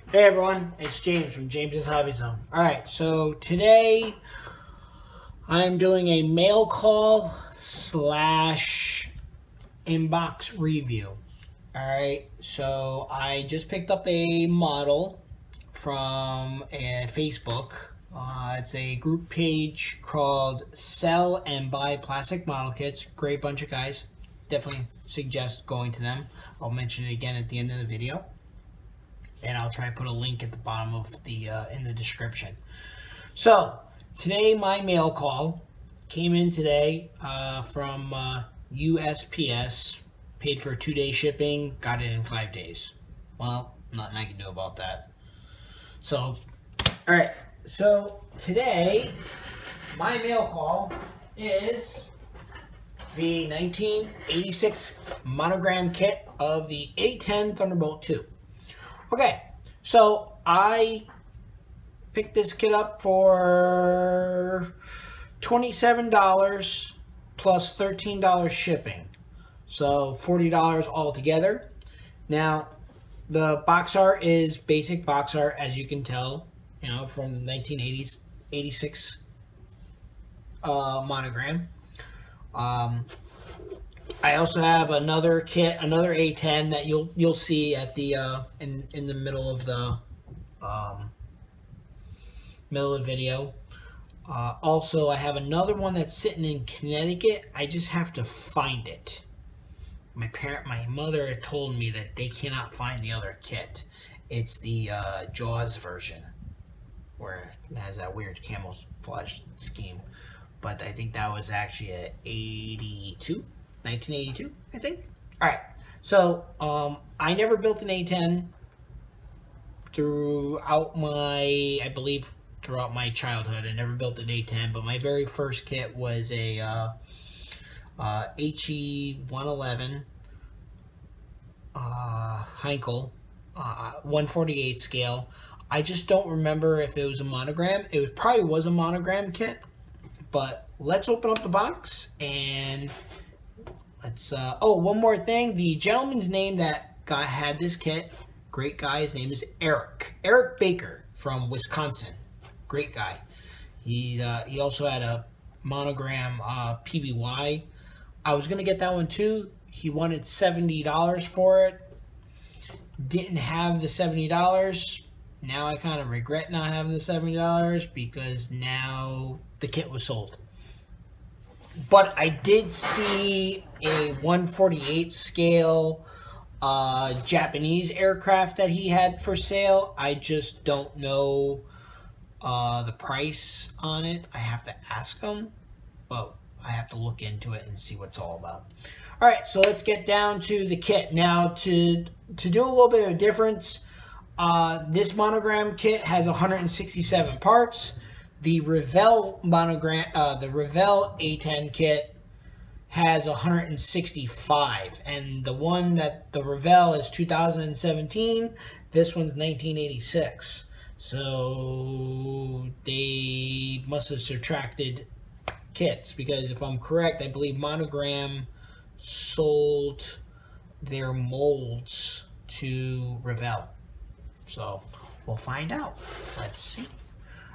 Hey everyone, it's James from James's Hobby Zone. Alright, so today I'm doing a mail call slash inbox review. Alright, so I just picked up a model from Facebook. It's a group page called Sell and Buy Plastic Model Kits. Great bunch of guys. Definitely suggest going to them. I'll mention it again at the end of the video. And I'll try to put a link at the bottom of the in the description. So today my mail call came in today from USPS. Paid for 2-day shipping, got it in 5 days. Well, nothing I can do about that. So, all right. So today my mail call is the 1986 Monogram kit of the A-10 Thunderbolt II. Okay, so I picked this kit up for $27 plus $13 shipping. So $40 altogether. Now, the box art is basic box art, as you can tell, you know, from the 1980s, 86 Monogram. I also have another kit, another A-10 that you'll see at the in the middle of the video. Also, I have another one that's sitting in Connecticut. I just have to find it. My mother told me that they cannot find the other kit. It's the Jaws version, where it has that weird camouflage scheme. But I think that was actually a 1982, I think. All right, so I never built an A-10 throughout my, I believe, throughout my childhood. I never built an A-10, but my very first kit was a HE-111 Heinkel 148 scale. I just don't remember if it was a monogram. It probably was a monogram kit, but let's open up the box and let's, oh, one more thing. The gentleman's name that had this kit, great guy, his name is Eric Baker from Wisconsin. Great guy. He also had a Monogram PBY. I was going to get that one too. He wanted $70 for it. Didn't have the $70. Now I kind of regret not having the $70 because now the kit was sold. But I did see a 148 scale Japanese aircraft that he had for sale. I just don't know the price on it. I have to ask him, but I have to look into it and see what it's all about. All right, so let's get down to the kit. Now, to do a little bit of a difference, this Monogram kit has 167 parts. The Revell Monogram, the Revell A-10 kit has 165, and the one that the Revell is 2017. This one's 1986. So they must have subtracted kits, because if I'm correct, I believe Monogram sold their molds to Revell. So we'll find out. Let's see.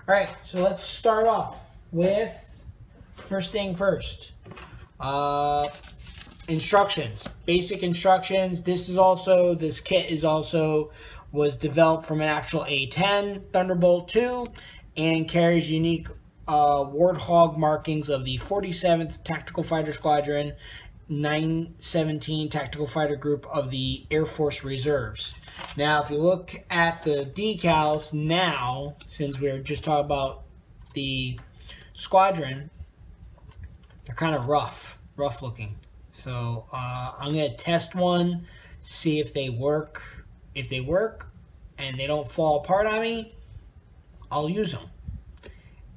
All right, so let's start off with first thing first. Instructions, basic instructions. This kit was developed from an actual A-10 Thunderbolt II and carries unique Warthog markings of the 47th Tactical Fighter Squadron, 917 Tactical Fighter Group of the Air Force Reserves. Now, if you look at the decals now, since we're just talking about the squadron, they're kind of rough looking. So I'm going to test one, see if they work. If they work and they don't fall apart on me, I'll use them.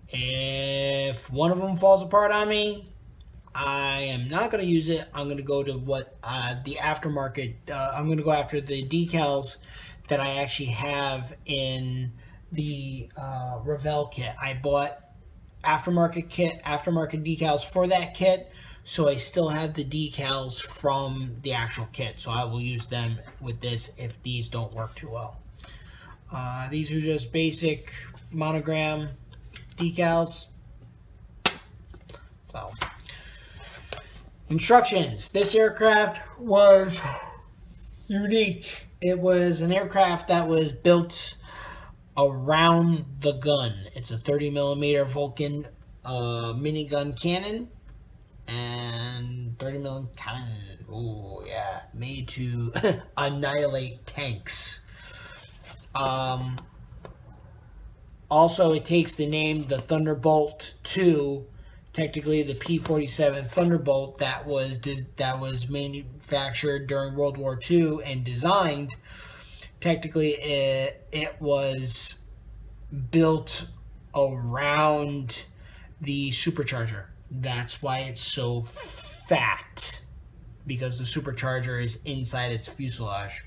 If one of them falls apart on me, I am not going to use it. I'm going to go to what the aftermarket, I'm going to go after the decals that I actually have in the Revell kit. I bought aftermarket decals for that kit, so I still have the decals from the actual kit, so I will use them with this if these don't work too well. These are just basic Monogram decals. So, instructions. This aircraft was unique. It was an aircraft that was built around the gun. It's a 30mm Vulcan minigun cannon, and 30mm cannon. Oh yeah, made to annihilate tanks. Also, it takes the name the Thunderbolt II. Technically, the P-47 Thunderbolt that was manufactured during World War II and designed. Technically, it was built around the supercharger. That's why it's so fat, because the supercharger is inside its fuselage.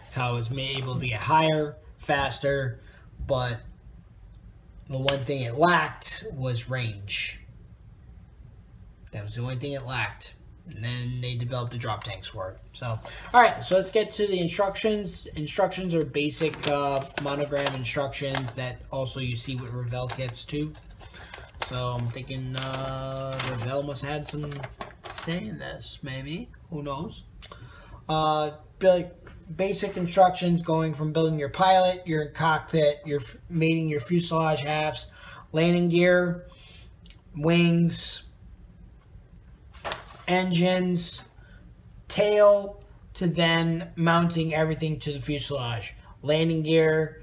That's how it was able to get higher, faster, but the one thing it lacked was range. That was the only thing it lacked. And then they developed the drop tanks for it. So, alright, so let's get to the instructions. Instructions are basic Monogram instructions that also you see with Revell kits too. So I'm thinking Revell must have had some say in this, maybe. Who knows? Basic instructions going from building your pilot, your cockpit, your mating your fuselage halves, landing gear, wings, engines, tail, to then mounting everything to the fuselage. Landing gear.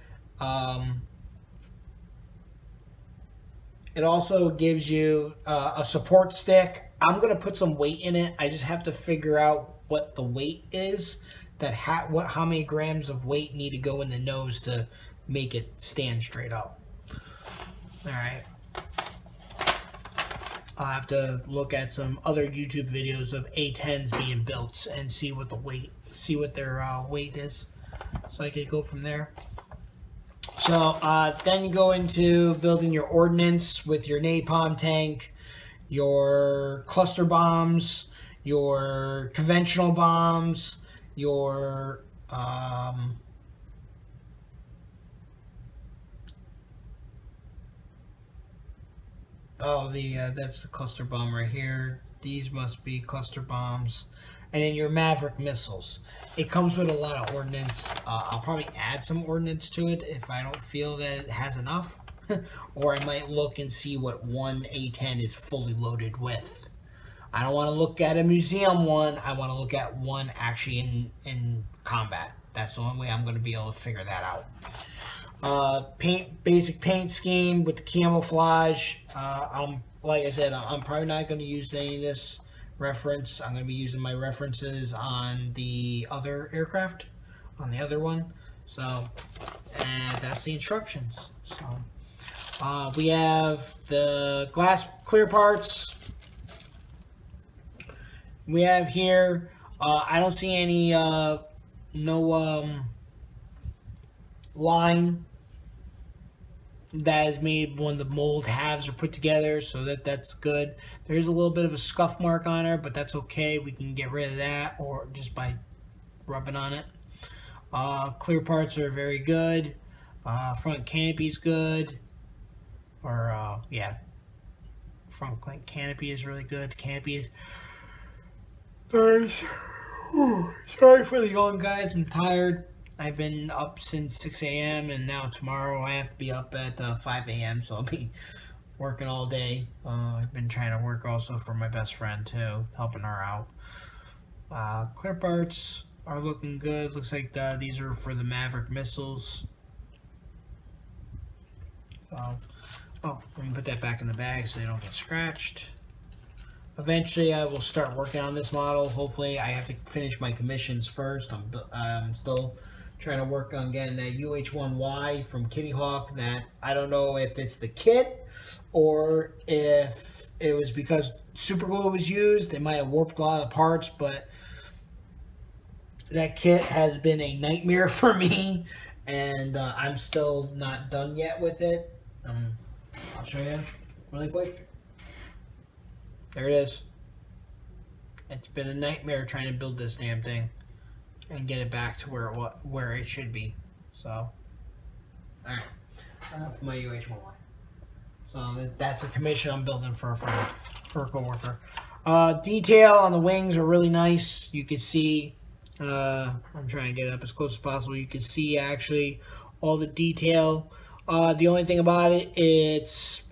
It also gives you a support stick. I'm going to put some weight in it. I just have to figure out what the weight is. How many grams of weight need to go in the nose to make it stand straight up. Alright. I'll have to look at some other YouTube videos of A-10s being built and see what their weight is, so I could go from there. So then you go into building your ordnance with your napalm tank, your cluster bombs, your conventional bombs, your that's the cluster bomb right here. These must be cluster bombs. And then your Maverick missiles. It comes with a lot of ordnance. I'll probably add some ordnance to it if I don't feel that it has enough. Or I might look and see what one A-10 is fully loaded with. I don't want to look at a museum one. I want to look at one actually in combat. That's the only way I'm going to be able to figure that out. Basic paint scheme with the camouflage. Like I said, I'm probably not going to use any of this reference. I'm going to be using my references on the other aircraft, on the other one. So, and that's the instructions. So, we have the glass clear parts. We have here, I don't see any, line that is made when the mold halves are put together, so that's good. There's a little bit of a scuff mark on her, but that's okay. We can get rid of that, or just by rubbing on it. Clear parts are very good. Front canopy's good. Or, yeah. Front canopy is really good. Canopy is... Sorry for the yawn, guys. I'm tired. I've been up since 6 a.m. and now tomorrow I have to be up at 5 a.m. so I'll be working all day. I've been trying to work also for my best friend too, helping her out. Clear parts are looking good. Looks like these are for the Maverick missiles. So, oh, let me put that back in the bag so they don't get scratched. Eventually, I will start working on this model. Hopefully, I have to finish my commissions first. I'm still trying to work on getting that UH-1Y from Kitty Hawk. That I don't know if it's the kit or if it was because super glue was used. They might have warped a lot of parts, but that kit has been a nightmare for me, and I'm still not done yet with it. I'll show you really quick. There it is. It's been a nightmare trying to build this damn thing and get it back to where it should be. So, alright. Enough of my UH1Y. So that's a commission I'm building for a friend, for a coworker. Detail on the wings are really nice. You can see, I'm trying to get it up as close as possible. You can see actually all the detail. The only thing about it, it's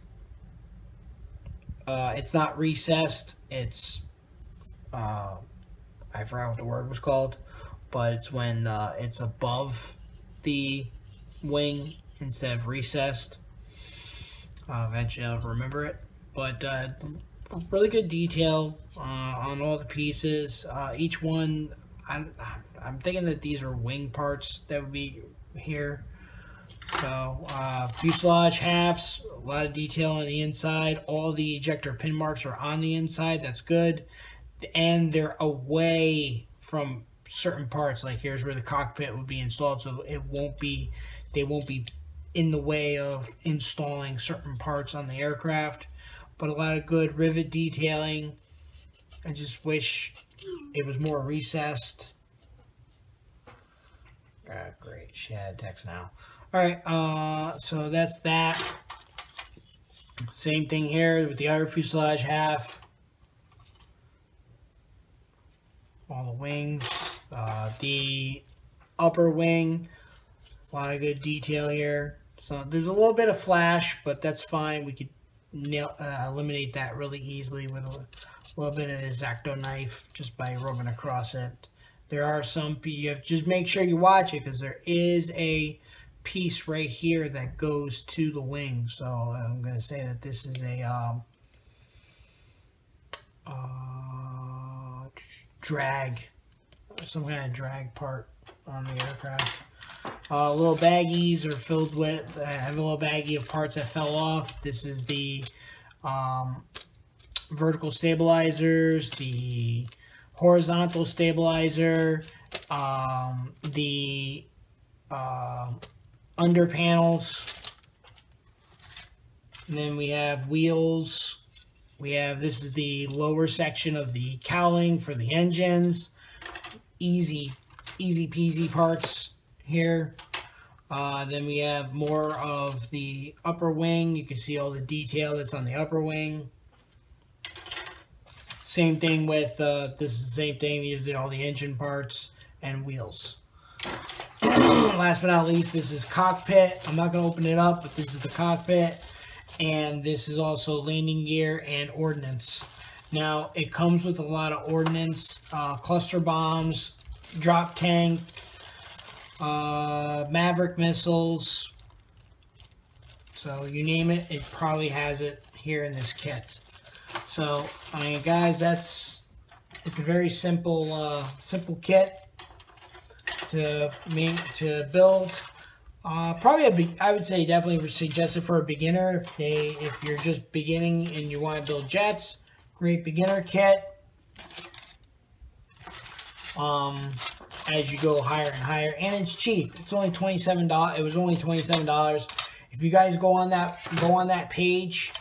not recessed. It's, I forgot what the word was called, but it's when it's above the wing instead of recessed. Eventually I'll remember it, but really good detail on all the pieces. Each one, I'm thinking that these are wing parts that would be here. So fuselage halves, a lot of detail on the inside. All the ejector pin marks are on the inside. That's good, and they're away from certain parts. Like here's where the cockpit would be installed, so it won't be. They won't be in the way of installing certain parts on the aircraft. But a lot of good rivet detailing. I just wish it was more recessed. Great, she had text now. Alright, so that's that. Same thing here with the other fuselage half. All the wings. The upper wing. A lot of good detail here. So there's a little bit of flash, but that's fine. We could eliminate that really easily with a little bit of an X-Acto knife just by rubbing across it. There are some, you have to just make sure you watch it because there is a piece right here that goes to the wing. So I'm going to say that this is a drag, some kind of drag part on the aircraft. Little baggies are filled with, I have a little baggie of parts that fell off. This is the vertical stabilizers, the horizontal stabilizer, the under panels, and then we have wheels. We have, this is the lower section of the cowling for the engines. Easy peasy parts here. Then we have more of the upper wing. You can see all the detail that's on the upper wing. Same thing with, this is the same thing. These are all the engine parts and wheels. Last but not least, this is cockpit. I'm not going to open it up, but this is the cockpit. And this is also landing gear and ordnance. Now, it comes with a lot of ordnance, cluster bombs, drop tank, Maverick missiles. So you name it, it probably has it here in this kit. So, I mean, guys, it's a very simple, simple kit to build. Probably I would say definitely suggest it for a beginner. If you're just beginning and you want to build jets, great beginner kit. As you go higher and higher, and it's cheap. It's only $27. It was only $27. If you guys go on that page,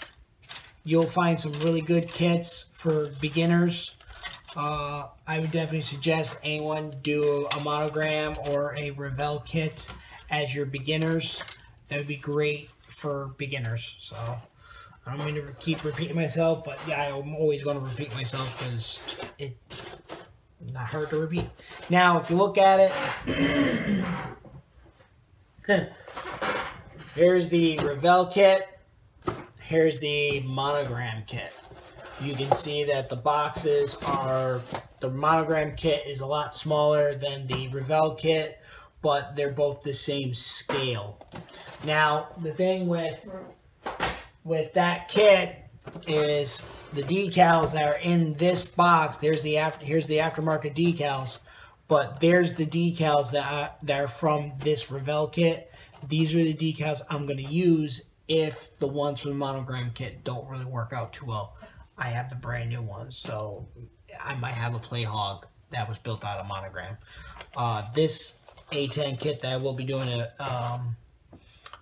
you'll find some really good kits for beginners. I would definitely suggest anyone do a Monogram or a Revell kit as your beginners. That would be great for beginners. So I don't mean to keep repeating myself, but yeah, I'm always going to repeat myself because it's not hard to repeat. Now, if you look at it, here's the Revell kit. Here's the Monogram kit. You can see that the boxes are, the Monogram kit is a lot smaller than the Revell kit, but they're both the same scale. Now, the thing with that kit is the decals that are in this box. Here's the aftermarket decals, but there's the decals that are from this Revell kit. These are the decals I'm going to use if the ones from the Monogram kit don't really work out too well. I have the brand new ones, so I might have a Play Hog that was built out of Monogram. This A-10 kit that I will be doing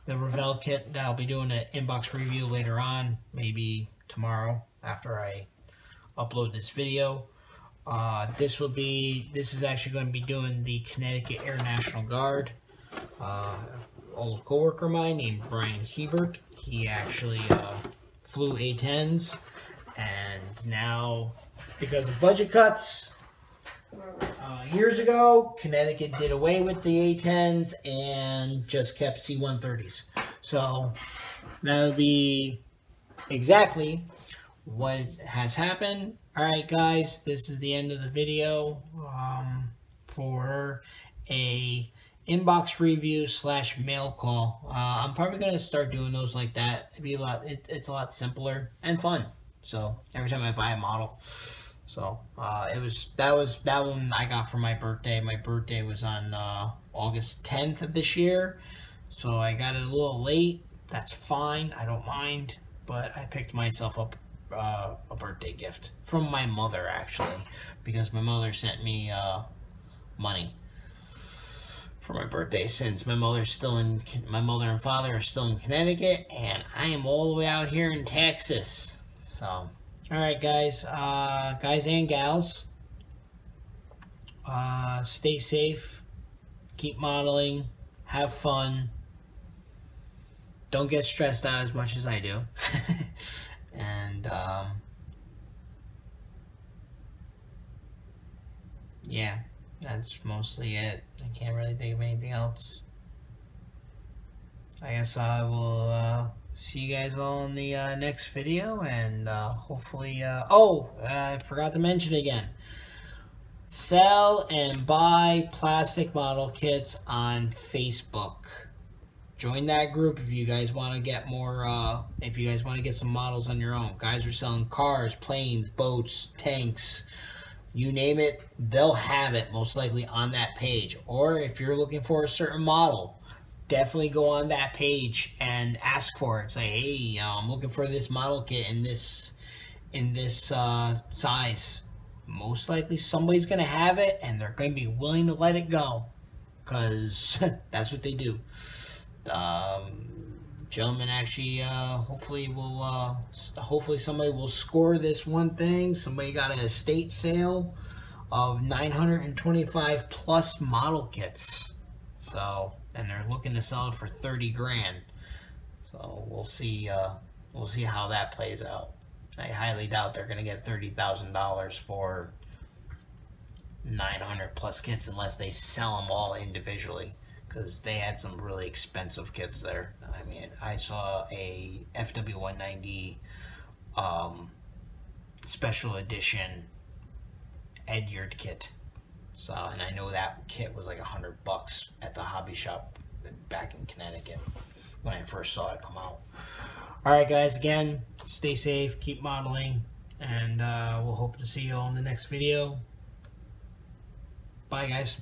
the Revell kit that I'll be doing an inbox review later on, maybe tomorrow after I upload this video. This is actually going to be doing the Connecticut Air National Guard. Old coworker of mine named Brian Hebert. He actually flew A-10s, and now, because of budget cuts, years ago, Connecticut did away with the A-10s and just kept C-130s. So that would be exactly what has happened. Alright guys, this is the end of the video for a inbox review / mail call. I'm probably going to start doing those like that. It'd be a lot, it's a lot simpler and fun. So every time I buy a model. So that one I got for my birthday. My birthday was on August 10th of this year. So I got it a little late. That's fine. I don't mind. But I picked myself up a birthday gift from my mother, actually, because my mother sent me money for my birthday, since my mother and father are still in Connecticut, and I am all the way out here in Texas. So, all right, guys and gals, stay safe, keep modeling, have fun. Don't get stressed out as much as I do. And, yeah, that's mostly it. I can't really think of anything else. I guess I will, see you guys all in the, next video, and, hopefully, oh, I forgot to mention again. Sell and buy plastic model kits on Facebook. Join that group if you guys want to get more, if you guys want to get some models on your own. Guys are selling cars, planes, boats, tanks, you name it, they'll have it most likely on that page. Or if you're looking for a certain model, definitely go on that page and ask for it. Say, hey, I'm looking for this model kit in this size. Most likely somebody's going to have it, and they're going to be willing to let it go, because that's what they do. Gentlemen, actually, hopefully somebody will score this one thing. Somebody got an estate sale of 925 plus model kits. So, and they're looking to sell it for 30 grand. So we'll see how that plays out. I highly doubt they're gonna get $30,000 for 900 plus kits unless they sell them all individually, because they had some really expensive kits there. I mean, I saw a FW190 special edition Edyard kit. So, and I know that kit was like $100 at the hobby shop back in Connecticut when I first saw it come out. Alright guys, again, stay safe, keep modeling, and we'll hope to see you all in the next video. Bye guys.